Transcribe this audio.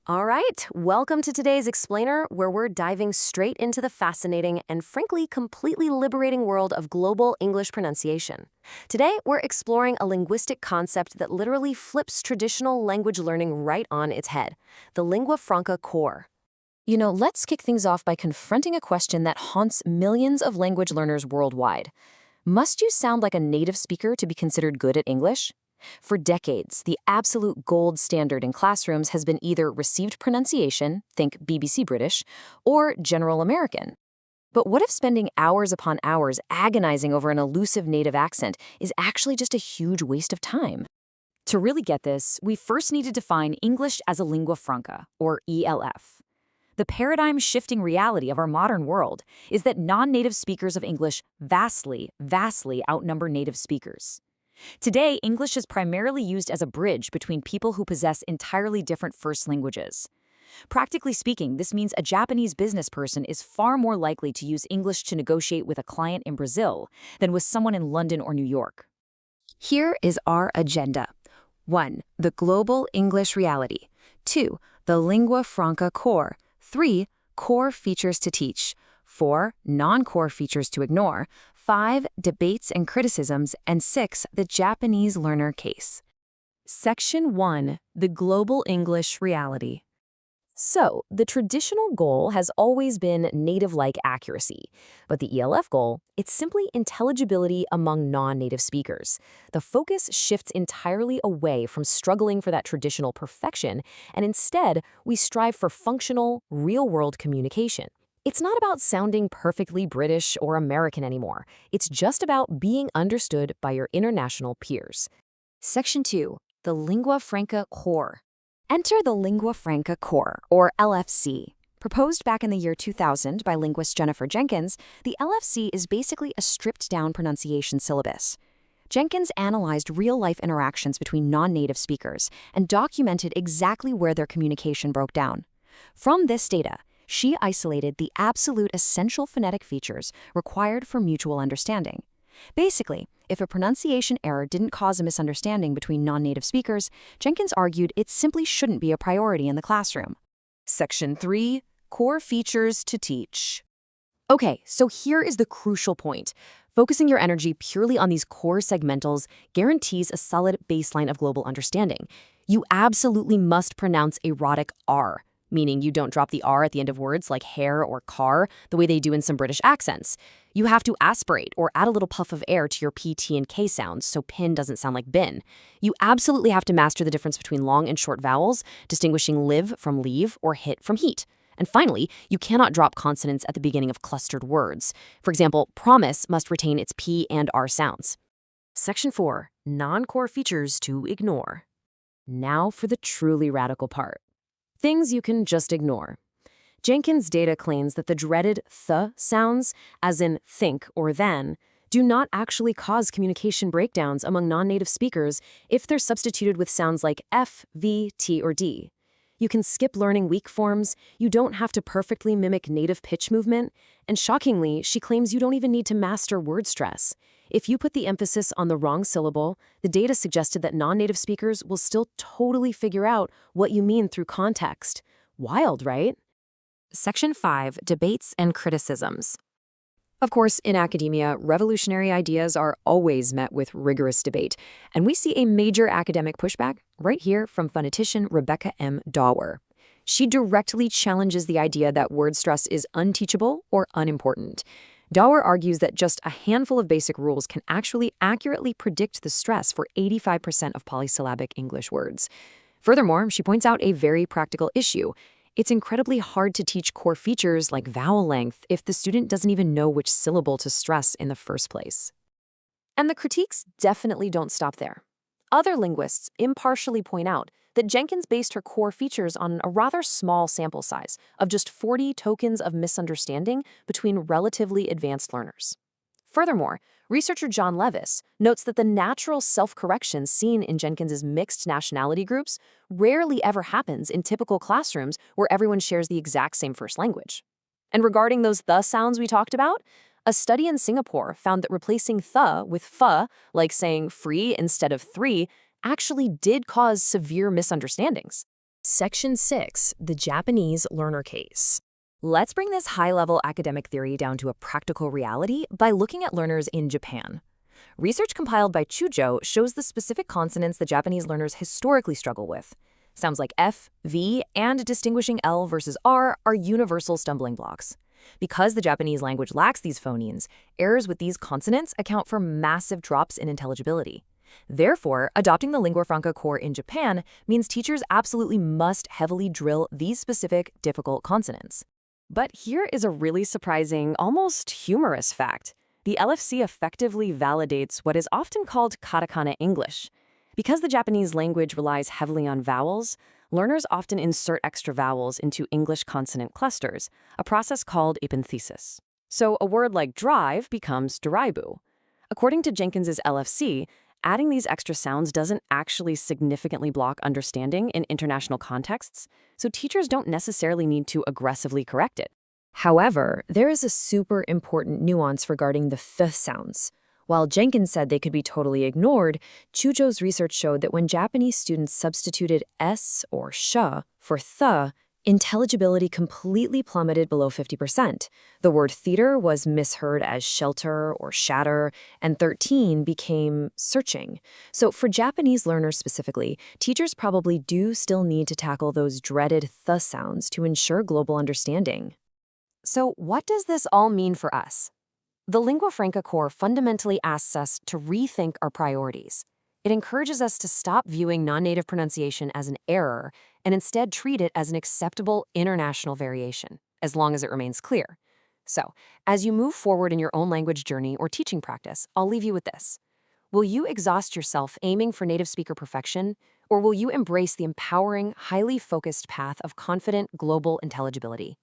All right, welcome to today's Explainer, where we're diving straight into the fascinating and frankly completely liberating world of global English pronunciation. Today, we're exploring a linguistic concept that literally flips traditional language learning right on its head, the Lingua Franca Core. Let's kick things off by confronting a question that haunts millions of language learners worldwide. Must you sound like a native speaker to be considered good at English? For decades, the absolute gold standard in classrooms has been either received pronunciation, think BBC British, or general American. But what if spending hours upon hours agonizing over an elusive native accent is actually just a huge waste of time? To really get this, we first need to define English as a lingua franca, or ELF. The paradigm-shifting reality of our modern world is that non-native speakers of English vastly outnumber native speakers. Today, English is primarily used as a bridge between people who possess entirely different first languages. Practically speaking, this means a Japanese business person is far more likely to use English to negotiate with a client in Brazil than with someone in London or New York. Here is our agenda. 1. The global English reality. 2. The Lingua Franca Core. 3. Core features to teach. 4. Non-core features to ignore. 5. Debates and criticisms. And 6. The Japanese learner case. Section 1. The global English reality. So, the traditional goal has always been native-like accuracy, but the ELF goal, it's simply intelligibility among non-native speakers. The focus shifts entirely away from struggling for that traditional perfection, and instead, we strive for functional, real-world communication. It's not about sounding perfectly British or American anymore. It's just about being understood by your international peers. Section 2. The Lingua Franca Core. Enter the Lingua Franca Core, or LFC. Proposed back in the year 2000 by linguist Jennifer Jenkins, the LFC is basically a stripped-down pronunciation syllabus. Jenkins analyzed real-life interactions between non-native speakers and documented exactly where their communication broke down. From this data, she isolated the absolute essential phonetic features required for mutual understanding. Basically, if a pronunciation error didn't cause a misunderstanding between non-native speakers, Jenkins argued it simply shouldn't be a priority in the classroom. Section 3. Core features to teach. Okay, so here is the crucial point. Focusing your energy purely on these core segmentals guarantees a solid baseline of global understanding. You absolutely must pronounce erotic R, meaning you don't drop the R at the end of words like hair or car, the way they do in some British accents. You have to aspirate or add a little puff of air to your P, T, and K sounds so pin doesn't sound like bin. You absolutely have to master the difference between long and short vowels, distinguishing live from leave or hit from heat. And finally, you cannot drop consonants at the beginning of clustered words. For example, promise must retain its P and R sounds. Section 4. Non-core features to ignore. Now for the truly radical part. Things you can just ignore. Jenkins' data claims that the dreaded th sounds, as in think or then, do not actually cause communication breakdowns among non-native speakers if they're substituted with sounds like F, V, T, or D. You can skip learning weak forms, you don't have to perfectly mimic native pitch movement, and shockingly, she claims you don't even need to master word stress. If you put the emphasis on the wrong syllable, the data suggested that non-native speakers will still totally figure out what you mean through context. Wild, right? Section 5. Debates and criticisms. Of course, in academia, revolutionary ideas are always met with rigorous debate, and we see a major academic pushback right here from phonetician Rebecca M. Dower. She directly challenges the idea that word stress is unteachable or unimportant. Dower argues that just a handful of basic rules can actually accurately predict the stress for 85% of polysyllabic English words. Furthermore, she points out a very practical issue. It's incredibly hard to teach core features like vowel length if the student doesn't even know which syllable to stress in the first place. And the critiques definitely don't stop there. Other linguists impartially point out that Jenkins based her core features on a rather small sample size of just 40 tokens of misunderstanding between relatively advanced learners. Furthermore, researcher John Levis notes that the natural self-correction seen in Jenkins's mixed nationality groups rarely ever happens in typical classrooms where everyone shares the exact same first language. And regarding those the sounds we talked about, a study in Singapore found that replacing the with fu, like saying free instead of three, actually did cause severe misunderstandings. Section 6, the Japanese learner case. Let's bring this high-level academic theory down to a practical reality by looking at learners in Japan. Research compiled by Chujo shows the specific consonants that Japanese learners historically struggle with. Sounds like F, V, and distinguishing L versus R are universal stumbling blocks. Because the Japanese language lacks these phonemes, errors with these consonants account for massive drops in intelligibility. Therefore, adopting the Lingua Franca Core in Japan means teachers absolutely must heavily drill these specific, difficult consonants. But here is a really surprising, almost humorous fact. The LFC effectively validates what is often called katakana English. Because the Japanese language relies heavily on vowels, learners often insert extra vowels into English consonant clusters, a process called epenthesis. So a word like drive becomes doraibu. According to Jenkins's LFC, adding these extra sounds doesn't actually significantly block understanding in international contexts, so teachers don't necessarily need to aggressively correct it. However, there is a super important nuance regarding the th sounds. While Jenkins said they could be totally ignored, Chujo's research showed that when Japanese students substituted s or sh for th, intelligibility completely plummeted below 50%. The word theater was misheard as shelter or shatter, and 13 became searching. So for Japanese learners specifically, teachers probably do still need to tackle those dreaded th sounds to ensure global understanding. So what does this all mean for us? The Lingua Franca Core fundamentally asks us to rethink our priorities. It encourages us to stop viewing non-native pronunciation as an error and instead treat it as an acceptable international variation, as long as it remains clear. So, as you move forward in your own language journey or teaching practice, I'll leave you with this. Will you exhaust yourself aiming for native speaker perfection, or will you embrace the empowering, highly focused path of confident global intelligibility?